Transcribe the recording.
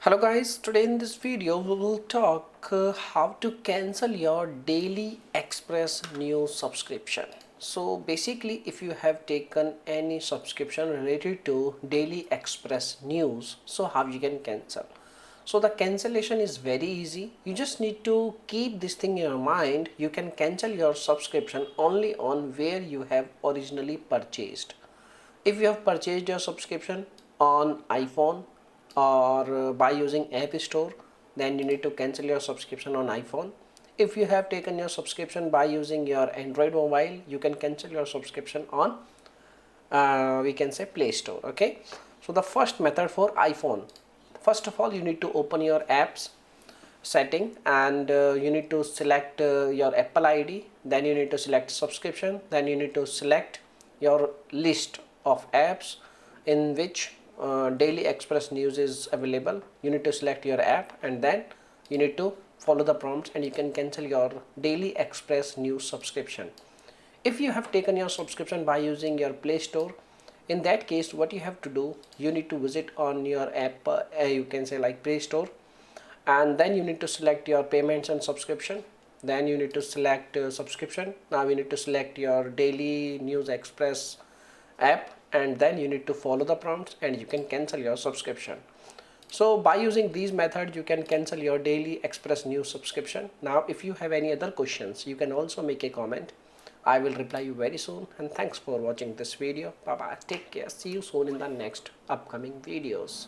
Hello guys, today in this video we will talk how to cancel your daily express news subscription. So basically if you have taken any subscription related to daily express news, so how you can cancel. So the cancellation is very easy. You just need to keep this thing in your mind. You can cancel your subscription only on where you have originally purchased. If you have purchased your subscription on iPhone or by using App Store, then you need to cancel your subscription on iPhone. If you have taken your subscription by using your Android mobile, you can cancel your subscription on we can say Play Store. Okay, so the first method for iPhone, first of all you need to open your apps setting and you need to select your Apple ID, then you need to select subscription, then you need to select your list of apps in which daily express news is available. You need to select your app and then you need to follow the prompts and you can cancel your daily express news subscription. If you have taken your subscription by using your Play Store, in that case what you have to do, you need to visit on your app you can say like Play Store, and then you need to select your payments and subscription. Then you need to select subscription. Now you need to select your daily news express app and then you need to follow the prompts and you can cancel your subscription. So by using these methods you can cancel your daily express news subscription. Now if you have any other questions, you can also make a comment. I will reply you very soon, and thanks for watching this video. Bye bye, take care, see you soon in the next upcoming videos.